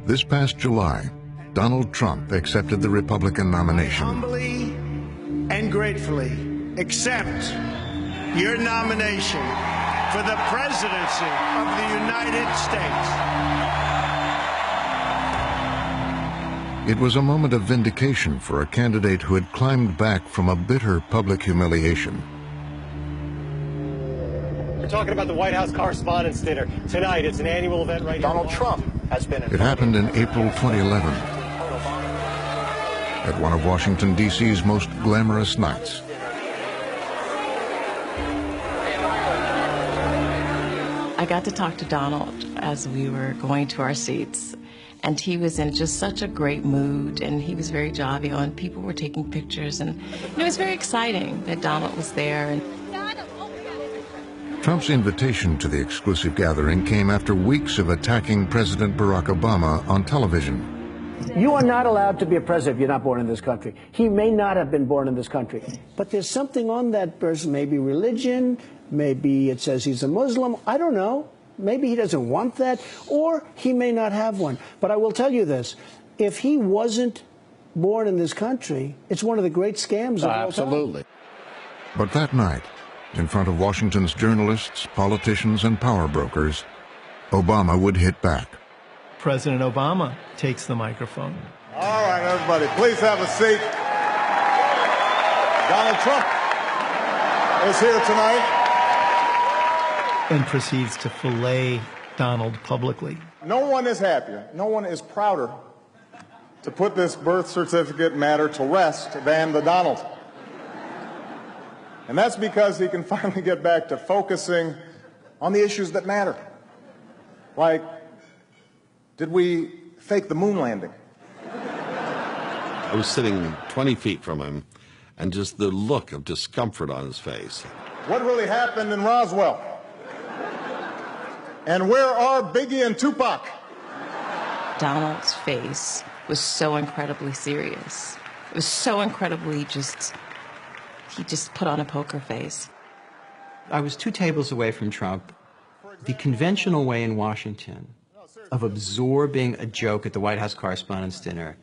This past July, Donald Trump accepted the Republican nomination. Humbly and gratefully accept your nomination for the presidency of the United States. It was a moment of vindication for a candidate who had climbed back from a bitter public humiliation. We're talking about the White House Correspondents' Dinner. Tonight, it's an annual event right here. Donald Trump has been... It happened in April 2011, at one of Washington, D.C.'s most glamorous nights. I got to talk to Donald as we were going to our seats, and he was in just such a great mood, and he was very jovial, and people were taking pictures, and it was very exciting that Donald was there. And Trump's invitation to the exclusive gathering came after weeks of attacking President Barack Obama on television. You are not allowed to be a president if you're not born in this country. He may not have been born in this country, but there's something on that person, maybe religion, maybe it says he's a Muslim, I don't know. Maybe he doesn't want that, or he may not have one. But I will tell you this, if he wasn't born in this country, it's one of the great scams of all time. Absolutely. But that night, in front of Washington's journalists, politicians, and power brokers, Obama would hit back. President Obama takes the microphone. All right, everybody, please have a seat. Donald Trump is here tonight. And proceeds to fillet Donald publicly. No one is happier, no one is prouder to put this birth certificate matter to rest than the Donald. And that's because he can finally get back to focusing on the issues that matter. Like, did we fake the moon landing? I was sitting 20 feet from him, and just the look of discomfort on his face. What really happened in Roswell? And where are Biggie and Tupac? Donald's face was so incredibly serious. It was so incredibly he just put on a poker face. I was 2 tables away from Trump. The conventional way in Washington of absorbing a joke at the White House Correspondents' Dinner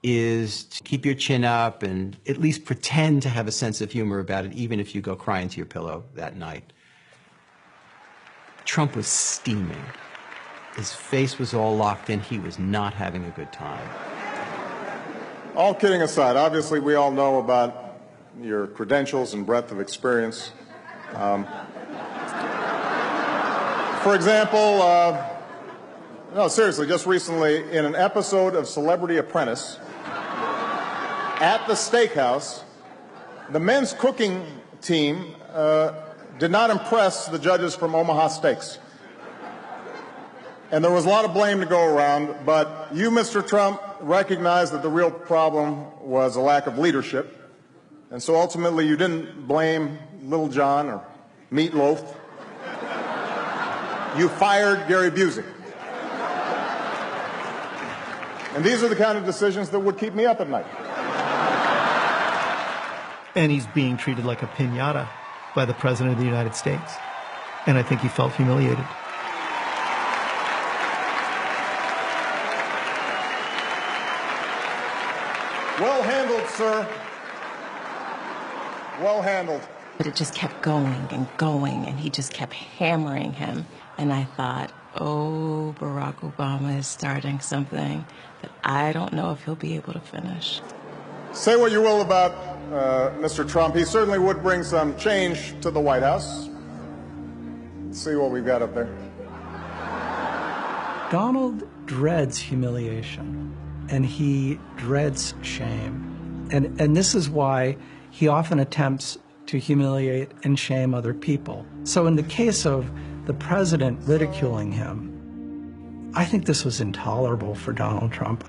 is to keep your chin up and at least pretend to have a sense of humor about it, even if you go cry into your pillow that night. Trump was steaming. His face was all locked in. He was not having a good time. All kidding aside, obviously we all know about your credentials and breadth of experience. For example, no, seriously, just recently in an episode of Celebrity Apprentice at the steakhouse, the men's cooking team did not impress the judges from Omaha Steaks. And there was a lot of blame to go around, but you, Mr. Trump, recognized that the real problem was a lack of leadership. And so ultimately you didn't blame Little John or Meatloaf. You fired Gary Busey. And these are the kind of decisions that would keep me up at night. And he's being treated like a piñata by the President of the United States. And I think he felt humiliated. Well handled, sir. Well handled. But it just kept going, and he just kept hammering him. And I thought, oh, Barack Obama is starting something that I don't know if he'll be able to finish. Say what you will about Mr. Trump. He certainly would bring some change to the White House. Let's see what we've got up there. Donald dreads humiliation, and he dreads shame. And this is why he often attempts to humiliate and shame other people. So in the case of the president ridiculing him, I think this was intolerable for Donald Trump.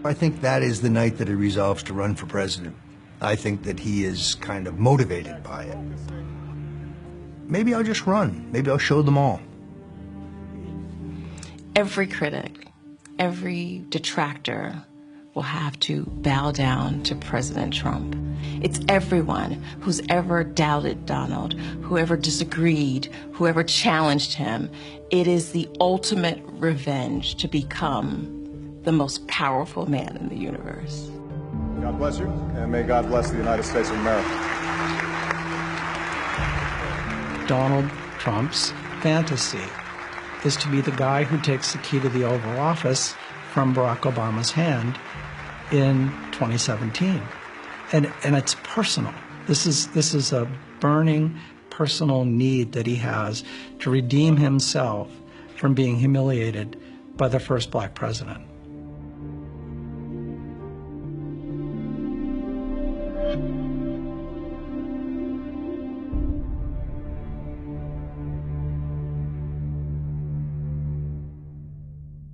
I think that is the night that he resolves to run for president. I think that he is kind of motivated by it. Maybe I'll just run. Maybe I'll show them all. Every critic, every detractor will have to bow down to President Trump. It's everyone who's ever doubted Donald, whoever disagreed, whoever challenged him. It is the ultimate revenge to become the most powerful man in the universe. God bless you, and may God bless the United States of America. Donald Trump's fantasy is to be the guy who takes the key to the Oval Office from Barack Obama's hand in 2017. And it's personal. This is a burning personal need that he has to redeem himself from being humiliated by the first black president.